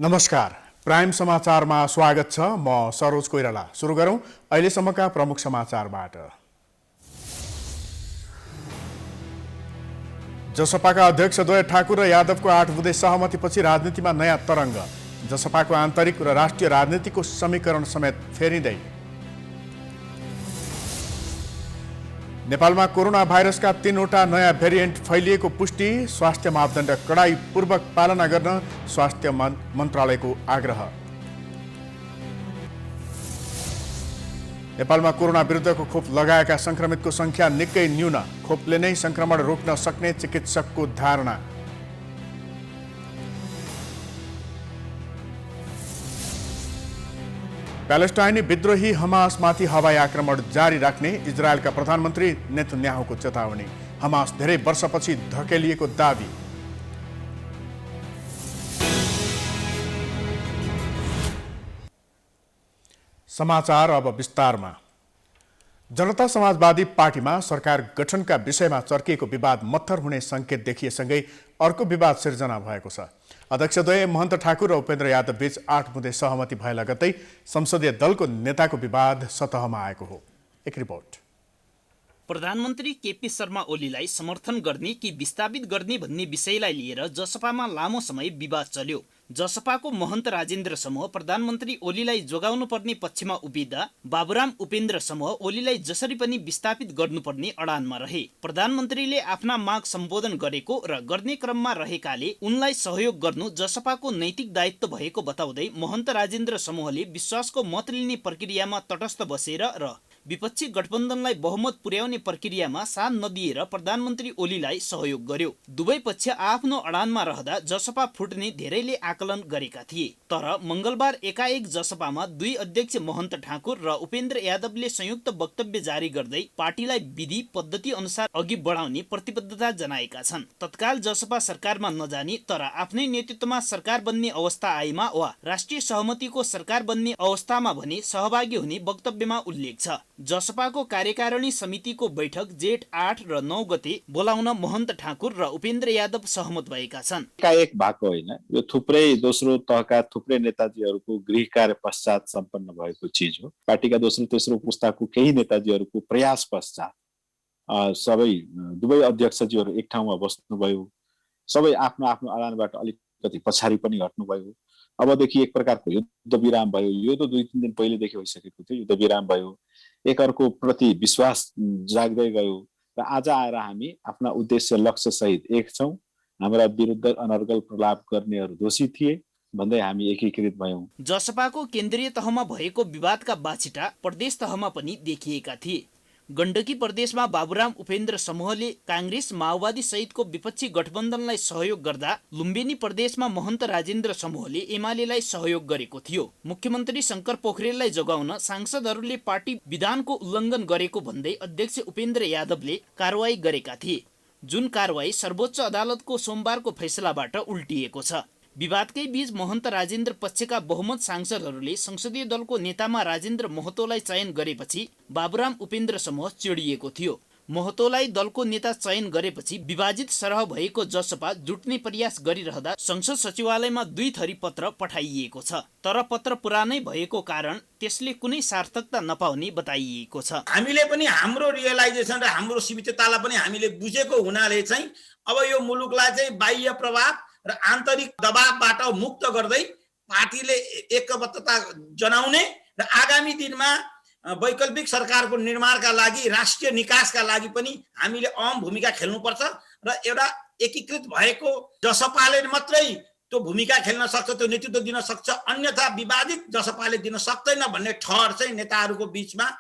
नमस्कार, प्राइम समाचारमा स्वागत छ। म सरोज कोइराला। सुरु गरौँ अहिलेसम्मका प्रमुख समाचारबाट। जसपाका अध्यक्षद्वय ठाकुर र यादवको 8 बुँदे सहमतिपछि राजनीतिमा नयाँ तरङ्ग। जसपाको आन्तरिक र राष्ट्रिय राजनीतिको समीकरण समेत फेरिँदै। नेपालमा कोरोना भाइरसका 3वटा नयाँ भेरिएन्ट फैलिएको पुष्टि। स्वास्थ्य मापदण्ड कडाइपूर्वक पालना गर्न स्वास्थ्य मन्त्रालयको आग्रह। नेपालमा कोरोना विरुद्धको खोप लगाएका संक्रमितको संख्या निकै न्यून। खोपले नै संक्रमण रोक्न सक्ने चिकित्सकको धारणा। प्यालेस्टाइनी विद्रोही हमासमाथि हवाई आक्रमण जारी राख्ने इजरायलका प्रधानमन्त्री नेतन्याहुको चेतावनी। हमास धेरै वर्षपछि धकेलिएको दाबी। समाचार अब विस्तारमा। जनता समाजवादी पार्टीमा सरकार गठनका विषयमा चर्किएको विवाद मत्थर हुने संकेत देखिएसँगै अर्को विवाद सिर्जना भएको छ। अध्यक्षद्वय महन्त ठाकुर र उपेन्द्र यादव बीच 8 बुँदे सहमति भए लगत्तै संसदीय दलको नेताको विवाद सतहमा आएको हो। एक रिपोर्ट। प्रधानमन्त्री केपी शर्मा ओलीलाई समर्थन गर्ने कि विस्थापित गर्ने भन्ने विषयलाई लिएर जसपामा लामो समय विवाद चल्यो। जसपाको महन्त राजेन्द्र समूह प्रधानमन्त्री ओलीलाई जोगाउनु पर्ने पक्षमा उभिँदा बाबुराम उपेन्द्र समूह ओलीलाई जसरी पनि विस्थापित गर्नुपर्ने अडानमा रहे। प्रधानमन्त्रीले आफ्ना माग सम्बोधन गरेको र गर्ने क्रममा रहेकाले उनलाई सहयोग गर्नु जसपाको नैतिक दायित्व भएको बताउँदै महन्त राजेन्द्र समूहले विश्वासको मत लिने प्रक्रियामा तटस्थ बसेर र विपक्षी गठबन्धनलाई बहुमत पुर्याउने प्रक्रियामा साथ नदिएर प्रधानमन्त्री ओलीलाई सहयोग गर्यो। दुवै पक्ष आफ्नो अडानमा रहँदा जसपा फुट्ने धेरैले आकलन गरेका थिए। तर मंगलबार एकाएक जसपामा दुई अध्यक्ष महन्त ठाकुर र उपेन्द्र यादवले संयुक्त वक्तव्य जारी गर्दै पार्टीलाई विधि पद्धति अनुसार अघि बढाउने प्रतिबद्धता जनाएका छन्। तत्काल जसपा सरकारमा नजाने तर आफ्नै नेतृत्वमा सरकार बन्ने अवस्था आएमा वा राष्ट्रिय सहमतिको सरकार बन्ने अवस्थामा भने सहभागी हुने वक्तव्यमा उल्लेख छ। जसपाको कार्यकारिणी समितिको बैठक जेठ 8 र 9 गते बोलाउन महन्त ठाकुर र उपेन्द्र यादव सहमत भएका छन्। एकाएक भएको होइन, यो थुप्रै दोस्रो तहका थुप्रै नेताजीहरूको गृह कार्य पश्चात सम्पन्न भएको चिज हो। पार्टीका दोस्रो तेस्रो पुस्ताको केही नेताजीहरूको प्रयास पश्चात सबै दुवै अध्यक्षजीहरू एक ठाउँमा बस्नुभयो। सबै आफ्नो आफ्नो अडानबाट अलिकति पछाडि पनि हट्नुभयो। अबदेखि एक प्रकारको युद्ध विराम भयो। यो त 2-3 दिन पहिलेदेखि भइसकेको थियो। युद्ध विराम भयो, एकअर्को प्रति विश्वास जाग्दै गयो र आज आएर हामी आफ्ना उद्देश्य लक्ष्य सहित एक छौँ। हाम्रा विरुद्ध अनर्गल प्रलाप गर्नेहरू दोषी थिए भन्दै हामी एकीकृत भयौँ। जसपाको केन्द्रीय तहमा भएको विवादका बाछिटा प्रदेश तहमा पनि देखिएका थिए। गण्डकी प्रदेशमा बाबुराम उपेन्द्र समूहले कांग्रेस माओवादी सहितको विपक्षी गठबन्धनलाई सहयोग गर्दा लुम्बिनी प्रदेशमा महन्त राजेन्द्र समूहले एमालेलाई सहयोग गरेको थियो। मुख्यमन्त्री शंकर पोखरेललाई जोगाउन सांसदहरूले पार्टी विधानको उल्लङ्घन गरेको भन्दै अध्यक्ष उपेन्द्र यादवले कारवाही गरेका थिए, जुन कारवाही सर्वोच्च अदालतको सोमबारको फैसलाबाट उल्टिएको छ। विवादकै बीच महन्त राजेन्द्र पक्षका बहुमत सांसदहरूले संसदीय दलको नेतामा राजेन्द्र महतोलाई चयन गरेपछि बाबुराम उपेन्द्र समूह चिडिएको थियो। महतोलाई दलको नेता चयन गरेपछि विभाजित सरह भएको जसपा जुट्ने प्रयास गरिरहँदा संसद सचिवालयमा 2 थरी पत्र पठाइएको छ। तर पत्र पुरानै भएको कारण त्यसले कुनै सार्थकता नपाउने बताइएको छ। हामीले पनि हाम्रो रियलाइजेसन र हाम्रो सीमिततालाई पनि हामीले बुझेको हुनाले चाहिँ अब यो मुलुकलाई चाहिँ बाह्य प्रभाव र आन्तरिक दबावबाट मुक्त गर्दै पार्टीले एकबद्धता जनाउने र आगामी दिनमा वैकल्पिक सरकारको निर्माणका लागि राष्ट्रिय निकासका लागि पनि हामीले अहम भूमिका खेल्नुपर्छ र एउटा एकीकृत भएको जसपाले मात्रै त्यो भूमिका खेल्न सक्छ, त्यो नेतृत्व दिन सक्छ, अन्यथा विवादित जसपाले दिन सक्दैन भन्ने ठहर चाहिँ नेताहरूको बीचमा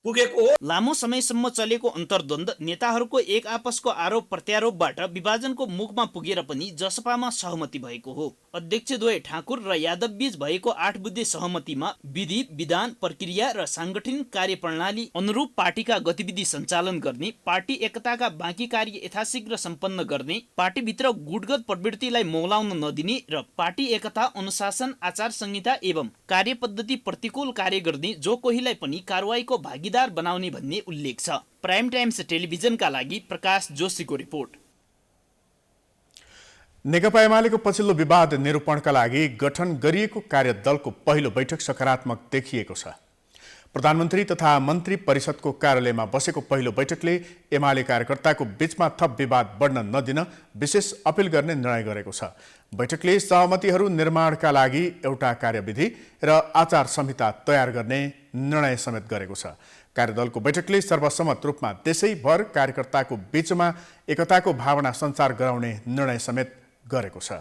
पुगेको हो। लामो समयसम्म चलेको अन्तर्द्वन्द नेताहरूको एक आपसको आरोप प्रत्यारोपबाट विभाजनको मुखमा पुगेर पनि जसपामा सहमति भएको हो। अध्यक्षद्वय ठाकुर र यादव बीच भएको 8 बुँदे सहमतिमा विधि विधान प्रक्रिया र सांगठनिक कार्यप्रणाली अनुरूप पार्टीका गतिविधि सञ्चालन गर्ने, पार्टी एकताका बाँकी कार्य यथाशीघ्र सम्पन्न गर्ने, पार्टीभित्र गुटगत प्रवृत्तिलाई मौलाउन नदिने र पार्टी एकता अनुशासन आचार संहिता एवं कार्यपद्धति प्रतिकूल कार्य गर्ने जो कोहीलाई पनि कारवाहीको भागीदार बनाउने भन्ने उल्लेख छ। प्राइम टाइम्स टेलिभिजनका लागि प्रकाश जोशीको रिपोर्ट। नेकपा एमालेको पछिल्लो विवाद निरूपणका लागि गठन गरिएको कार्यदलको पहिलो बैठक सकारात्मक देखिएको छ। प्रधानमन्त्री तथा मन्त्री परिषदको कार्यालयमा बसेको पहिलो बैठकले एमाले कार्यकर्ताको बीचमा थप विवाद बढ्न नदिन विशेष अपिल गर्ने निर्णय गरेको छ। बैठकले सहमतिहरू निर्माणका लागि एउटा कार्यविधि र आचार संहिता तयार गर्ने निर्णय समेत गरेको छ। कार्यदलको बैठकले सर्वसम्मत रूपमा देशैभर कार्यकर्ताको बीचमा एकताको भावना सञ्चार गराउने निर्णय समेत गरेको छ।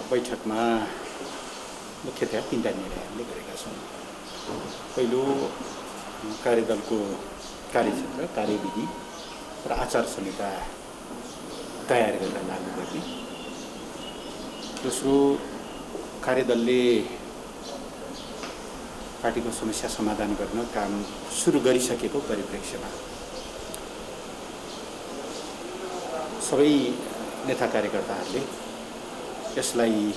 बैठकमा मुख्यतया 3टा निर्णय हामीले गरेका छौँ। पहिलो, कार्यदलको कार्यक्षेत्र, कार्यविधि र आचार संहिता तयार गरेर लागू गर्ने। दोस्रो, कार्यदलले पार्टीको समस्या समाधान गर्न काम सुरु गरिसकेको परिप्रेक्ष्यमा सबै नेता कार्यकर्ताहरूले यसलाई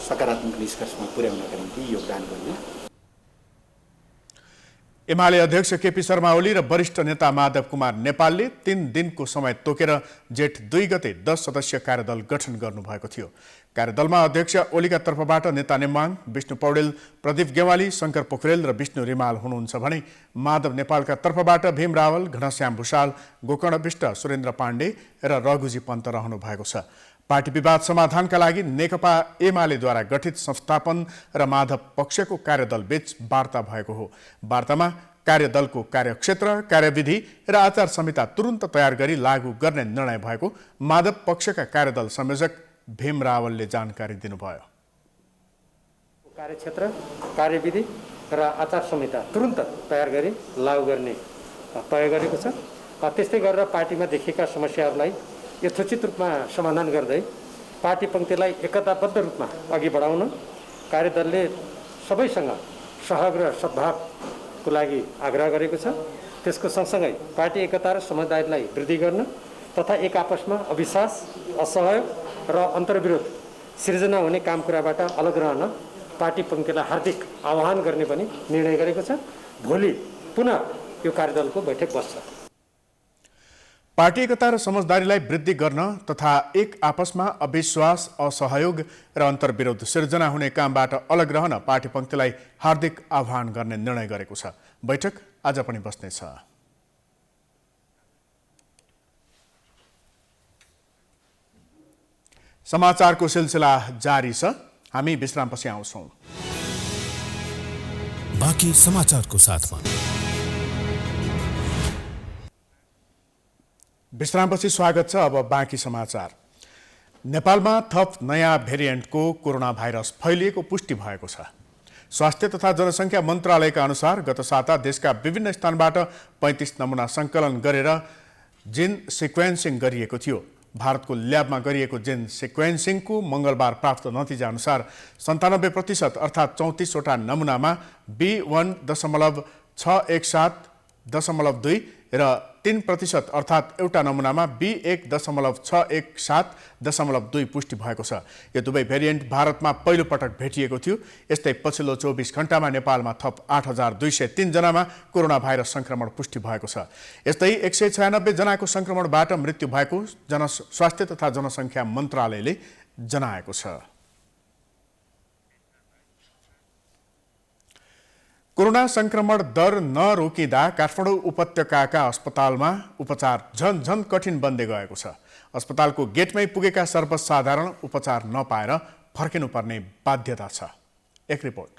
सकारात्मक निष्कर्षमा पुर्याउनका निम्ति योगदान गर्ने। एमाले अध्यक्ष केपी शर्मा ओली र वरिष्ठ नेता माधव कुमार नेपालले 3 दिनको समय तोकेर जेठ 2 गते 10 सदस्यीय कार्यदल गठन गर्नुभएको थियो। कार्यदलमा अध्यक्ष ओलीका तर्फबाट नेता नेमाङ, विष्णु पौडेल, प्रदीप गेवाली, शङ्कर पोखरेल र विष्णु रिमाल हुनुहुन्छ भने माधव नेपालका तर्फबाट भीम रावल, घनश्याम भूषाल, गोकर्ण विष्ट, सुरेन्द्र पाण्डे र रघुजी पन्त रहनु भएको छ। पार्टी विवाद समाधानका लागि नेकपा एमालेद्वारा गठित संस्थापन र माधव पक्षको कार्यदल बीच वार्ता भएको हो। वार्तामा कार्यदलको कार्यक्षेत्र, कार्यविधि र आचार संहिता तुरुन्त तयार गरी लागू गर्ने निर्णय भएको माधव पक्षका कार्यदल संयोजक भीम रावलले जानकारी दिनुभयो। कार्यक्षेत्र, कार्यविधि र आचार संहिता तुरुन्त तयार गरी लागू गर्ने तय गरेको छ। त्यस्तै गरेर पार्टीमा देखिएका समस्याहरूलाई यथोचित रूपमा समाधान गर्दै पार्टी पङ्क्तिलाई एकताबद्ध रूपमा अघि बढाउन कार्यदलले सबैसँग सहयोग र सद्भावको लागि आग्रह गरेको छ। त्यसको सँगसँगै पार्टी एकता र समझदारीलाई वृद्धि गर्न तथा एक आपसमा अविश्वास, असहयोग र अन्तर्विरोध सिर्जना हुने काम कुराबाट अलग रहन पार्टी पङ्क्तिलाई हार्दिक आह्वान गर्ने पनि निर्णय गरेको छ। भोलि पुनः यो कार्यदलको बैठक बस्छ। पार्टी एकता र समझदारीलाई वृद्धि गर्न तथा एक आपसमा अविश्वास, असहयोग र अन्तर्विरोध सिर्जना हुने कामबाट अलग रहन पार्टी पङ्क्तिलाई हार्दिक आह्वान गर्ने निर्णय गरेको छ। बैठक आज पनि बस्नेछ। समाचारको सिलसिला जारी छ। हामी विश्रामपछि आउँछौँ। बाँकी समाचारको साथमा विश्रामपछि स्वागत छ। अब बाँकी समाचार। नेपालमा थप नयाँ भेरिएन्टको कोरोना भाइरस फैलिएको पुष्टि भएको छ। स्वास्थ्य तथा जनसङ्ख्या मन्त्रालयका अनुसार गत साता देशका विभिन्न स्थानबाट 35 नमुना सङ्कलन गरेर जिन सिक्वेन्सिङ गरिएको थियो। भारतको ल्याबमा गरिएको जिन सिक्वेन्सिङको मंगलबार प्राप्त नतिजा अनुसार 97% अर्थात् 34वटा नमुनामा B1.617.2 र 3% अर्थात् एउटा नमुनामा B1.617.2 पुष्टि भएको छ। यो दुवै भेरिएन्ट भारतमा पहिलो पटक भेटिएको थियो। यस्तै पछिल्लो 24 घण्टामा नेपालमा थप 8203 जनामा कोरोना भाइरस संक्रमण पुष्टि भएको छ। यस्तै 196 जनाको संक्रमणबाट मृत्यु भएको स्वास्थ्य तथा जनसङ्ख्या मन्त्रालयले जनाएको छ। कोरोना संक्रमण दर नरोकिँदा काठमाडौँ उपत्यकाका अस्पतालमा उपचार झन कठिन बन्दै गएको छ। अस्पतालको गेटमै पुगेका सर्वसाधारण उपचार नपाएर फर्किनुपर्ने बाध्यता छ। एक रिपोर्ट।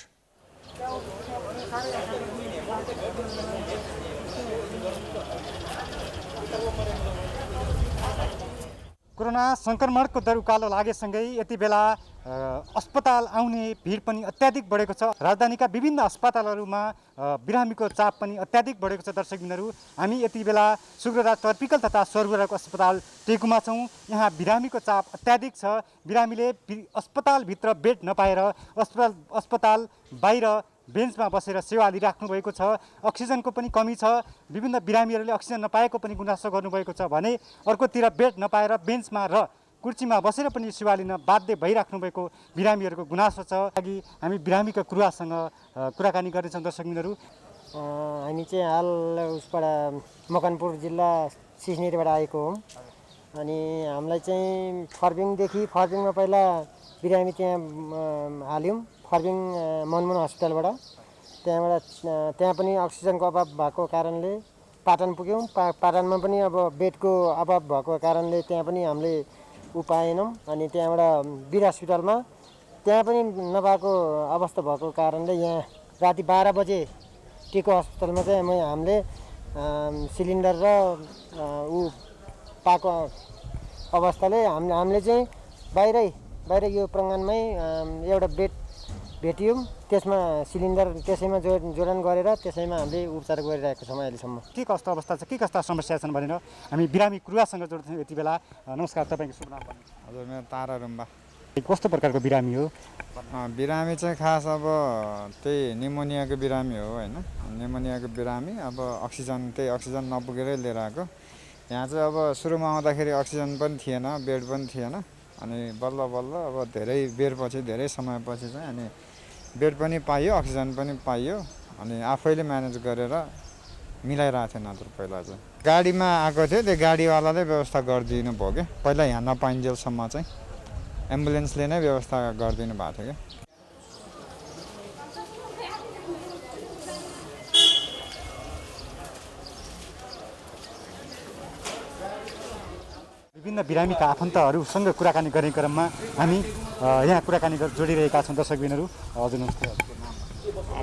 कोरोना संक्रमणको दर उकालो लागेसँगै यति बेला अस्पताल आउने भिड पनि अत्याधिक बढेको छ। राजधानीका विभिन्न अस्पतालहरूमा बिरामीको चाप पनि अत्याधिक बढेको छ। दर्शकबिनहरू, हामी यति बेला सुग्रराज टर्पिकल तथा स्वर्गराजको अस्पताल टेकुमा छौँ। यहाँ बिरामीको चाप अत्याधिक छ। बिरामीले अस्पतालभित्र बेड नपाएर अस्पताल बाहिर बेन्चमा बसेर सेवा लिइराख्नु भएको छ। अक्सिजनको पनि कमी छ। विभिन्न बिरामीहरूले अक्सिजन नपाएको पनि गुनासो गर्नुभएको छ भने अर्कोतिर बेड नपाएर बेन्चमा र कुर्सीमा बसेर पनि सेवा लिन बाध्य भइराख्नु भएको बिरामीहरूको गुनासो छ। लागि हामी बिरामीका कुरासँग कुराकानी गर्नेछौँ दर्शकबिनहरू। हामी चाहिँ हाल उसबाट मकनपुर जिल्ला सिस्नेरीबाट आएको हो। अनि हामीलाई चाहिँ फर्बिङमा पहिला बिरामी त्यहाँ हाल्यौँ, फर्बिङ मनमोहन हस्पिटलबाट। त्यहाँ पनि अक्सिजनको अभाव भएको कारणले पाटन पुग्यौँ। पाटनमा पनि अब बेडको अभाव भएको कारणले त्यहाँ पनि हामीले पाएनौँ। अनि त्यहाँबाट वीर हस्पिटलमा त्यहाँ पनि नभएको अवस्था भएको कारणले यहाँ राति 12 बजे टिको हस्पिटलमा चाहिँ हामीले सिलिन्डर र पाएको अवस्थाले हामीले चाहिँ बाहिर यो प्राङ्गणमै एउटा बेड भेटियौँ। त्यसमा सिलिन्डर त्यसैमा जोडान गरेर त्यसैमा हामीले उपचार गरिरहेको छौँ अहिलेसम्म। के कस्तो अवस्था छ, के कस्ता समस्या छन् भनेर हामी बिरामी कुरासँग जोड्छौँ यति बेला। नमस्कार, तपाईँको शुभ नाम भन्नु। हजुर, मेरो तारा रुम्बा। कस्तो प्रकारको बिरामी हो? बिरामी चाहिँ खास अब त्यही निमोनियाको बिरामी हो होइन। निमोनियाको बिरामी अब अक्सिजन नपुगेरै लिएर आएको। यहाँ चाहिँ अब सुरुमा आउँदाखेरि अक्सिजन पनि थिएन, बेड पनि थिएन। अनि बल्ल अब धेरै समयपछि चाहिँ अनि बेड पनि पाइयो, अक्सिजन पनि पाइयो। अनि आफैले म्यानेज गरेर मिलाइरहेको थियो नत्र पहिला चाहिँ। गाडीमा आएको थियो, त्यो गाडीवालाले व्यवस्था गरिदिनु भयो क्या। पहिला यहाँ नपाइन्जेलसम्म चाहिँ एम्बुलेन्सले नै व्यवस्था गरिदिनु भएको थियो क्या। विभिन्न बिरामीका आफन्तहरूसँग कुराकानी गर्ने क्रममा हामी यहाँ कुराकानी जोडिरहेका छौँ दर्शकबिनहरू। हजुर नमस्ते।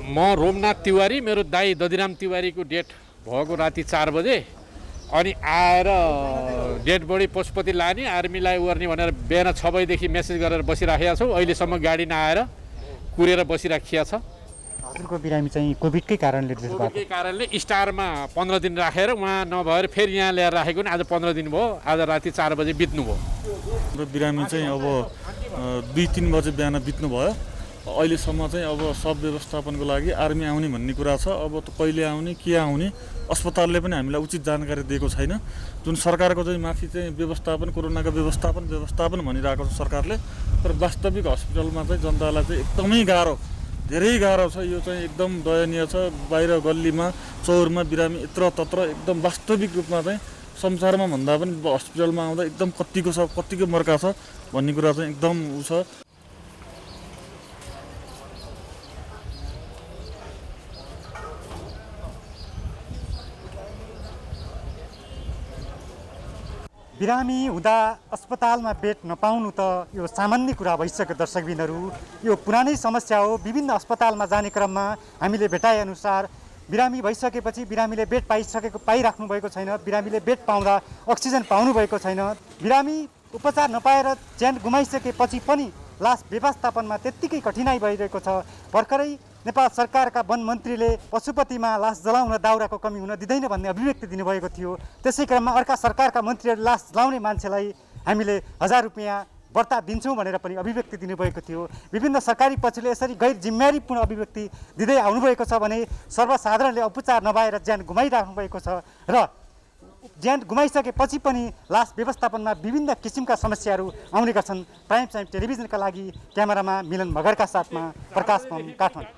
म रोमनाथ तिवारी, मेरो दाई दधिराम तिवारीको डेट भएको राति 4 बजे। अनि आएर डेड बडी पशुपति लाने, आर्मीलाई ओर्ने भनेर बिहान 6 बजीदेखि मेसेज गरेर बसिराखेका छौँ। अहिलेसम्म गाडी नआएर कुरेर बसिराखिया छ। हजुरको बिरामी चाहिँ कोभिडकै कारणले स्टारमा 15 दिन राखेर उहाँ नभएर फेरि यहाँ ल्याएर राखेको नि आज 15 दिन भयो। आज राति 4 बजे बित्नुभयो। र बिरामी चाहिँ अब 2-3 बजे बिहान बित्नुभयो। अहिलेसम्म चाहिँ अब सब व्यवस्थापनको लागि आर्मी आउने भन्ने कुरा छ। अब कहिले आउने, के आउने, अस्पतालले पनि हामीलाई उचित जानकारी दिएको छैन। जुन सरकारको चाहिँ माथि चाहिँ व्यवस्थापन, कोरोनाको व्यवस्थापन भनिरहेको छ सरकारले, तर वास्तविक हस्पिटलमा चाहिँ जनतालाई चाहिँ एकदमै धेरै गाह्रो छ। यो चाहिँ एकदम दयनीय छ। बाहिर गल्लीमा चौरमा बिरामी यत्र तत्र एकदम वास्तविक रूपमा चाहिँ संसारमा भन्दा पनि हस्पिटलमा आउँदा एकदम कतिको मर्का छ भन्ने कुरा चाहिँ एकदम छ। बिरामी हुँदा अस्पतालमा बेड नपाउनु त यो सामान्य कुरा भइसक्यो दर्शकबिनहरू। यो पुरानै समस्या हो। विभिन्न अस्पतालमा जाने क्रममा हामीले भेटाएअनुसार बिरामी भइसकेपछि बिरामीले बेड पाइराख्नु भएको छैन। बिरामीले बेड पाउँदा अक्सिजन पाउनु भएको छैन। बिरामी उपचार नपाएर ज्यान गुमाइसकेपछि पनि लास व्यवस्थापनमा त्यत्तिकै कठिनाइ भइरहेको छ। भर्खरै नेपाल सरकारका वन मन्त्रीले पशुपतिमा लास जलाउन दाउराको कमी हुन दिँदैन भन्ने अभिव्यक्ति दिनुभएको थियो। त्यसै क्रममा अर्का सरकारका मन्त्रीहरूले लास जलाउने मान्छेलाई हामीले 1000 रुपियाँ बर्ता दिन्छौँ भनेर पनि अभिव्यक्ति दिनुभएको थियो। विभिन्न सरकारी पक्षले यसरी गैर जिम्मेवारीपूर्ण अभिव्यक्ति दिँदै आउनुभएको छ भने सर्वसाधारणले उपचार नभएर ज्यान गुमाइराख्नु भएको छ। र ज्यान गुमाइसकेपछि पनि लास व्यवस्थापनमा विभिन्न किसिमका समस्याहरू आउने गर्छन्। प्राइम टाइम टेलिभिजनका लागि क्यामेरामा मिलन मगरका साथमा प्रकाश पम, काठमाडौँ।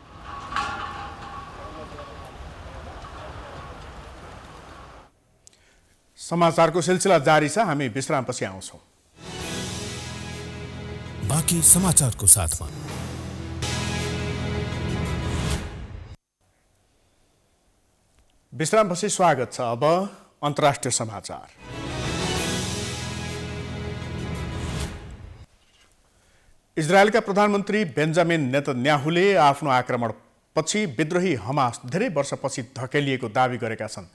समाचारको सिलसिला जारी छ। हामी विश्रामपछि आउँछौँ। बाँकी समाचारको साथमा विश्रामपछि स्वागत छ। अब अन्तर्राष्ट्रिय समाचार। इजरायलका प्रधानमन्त्री बेन्जामिन नेतन्याहुले आफ्नो आक्रमणपछि विद्रोही हमास धेरै वर्षपछि धकेलिएको दावी गरेका छन्।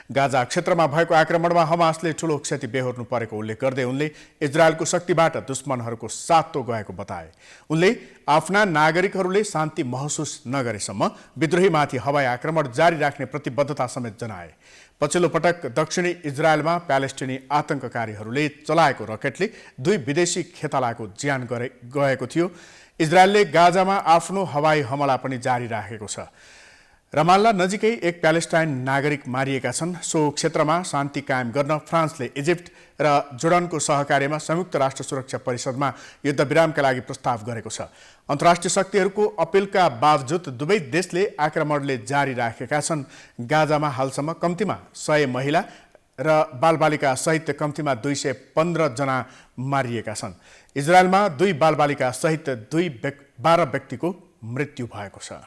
गाजा क्षेत्रमा भएको आक्रमणमा हमासले ठूलो क्षति बेहोर्नु परेको उल्लेख गर्दै उनले इजरायलको शक्तिबाट दुश्मनहरूको सातो गएको बताए। उनले आफ्ना नागरिकहरूले शान्ति महसुस नगरेसम्म विद्रोहीमाथि हवाई आक्रमण जारी राख्ने प्रतिबद्धता समेत जनाए। पछिल्लो पटक दक्षिणी इजरायलमा प्यालेस्टिनी आतंककारीहरूले चलाएको रकेटले 2 विदेशी खेतालाको ज्यान गएको थियो। इजरायलले गाजामा आफ्नो हवाई हमला पनि जारी राखेको छ। रमाल्ला नजिकै एक प्यालेस्टाइन नागरिक मारिएका छन्। सो क्षेत्रमा शान्ति कायम गर्न फ्रान्सले इजिप्ट र जोर्डनको सहकार्यमा संयुक्त राष्ट्र सुरक्षा परिषदमा युद्धविरामका लागि प्रस्ताव गरेको छ। अन्तर्राष्ट्रिय शक्तिहरूको अपीलका बावजुद दुवै देशले आक्रमणले जारी राखेका छन्। गाजामा हालसम्म कम्तीमा 100 महिला र बालबालिका सहित कम्तीमा 215 जना मारिएका छन्। इजरायलमा 2 बालबालिका सहित 12 व्यक्तिको मृत्यु भएको छ।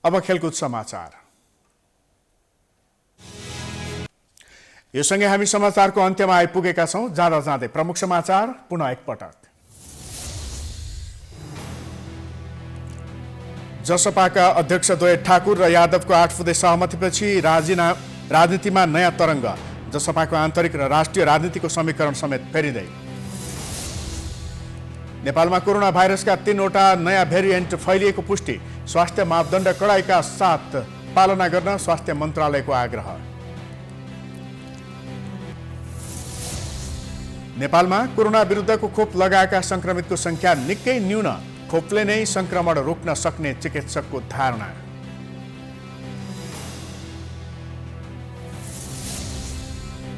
अब खेलकुद समाचार। यो सँगै हामी समाचारको अन्त्यमा आइपुगेका छौं। जाँदा जाँदै प्रमुख समाचार पुनः एकपटक। जसपाका अध्यक्ष द्वय ठाकुर र यादवको 8 बुँदे सहमतिपछि राजनीतिमा नयाँ तरङ्ग। जसपाको आन्तरिक र राष्ट्रिय राजनीतिको समीकरण समेत फेरिँदै। नेपालमा कोरोना भाइरसका 3वटा नयाँ भेरिएन्ट फैलिएको पुष्टि। स्वास्थ्य मापदण्ड कडाइका साथ पालना गर्न स्वास्थ्य मन्त्रालयको आग्रह। नेपालमा कोरोना विरुद्धको खोप लगाएका संक्रमितको संख्या निकै न्यून। खोपले नै संक्रमण रोक्न सक्ने चिकित्सकको धारणा।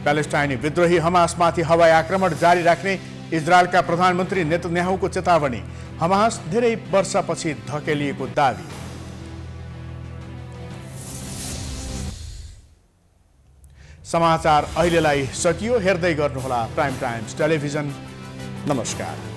प्यालेस्टाइनी विद्रोही हमासमाथि हवाई आक्रमण जारी राख्ने इजरायलका प्रधानमन्त्री नेतन्याहुको चेतावनी। हमास धेरै वर्षपछि धकेलिएको दावी। समाचार अहिलेलाई सकियो। हेर्दै गर्नुहोला प्राइम टाइम्स टेलिभिजन। नमस्कार।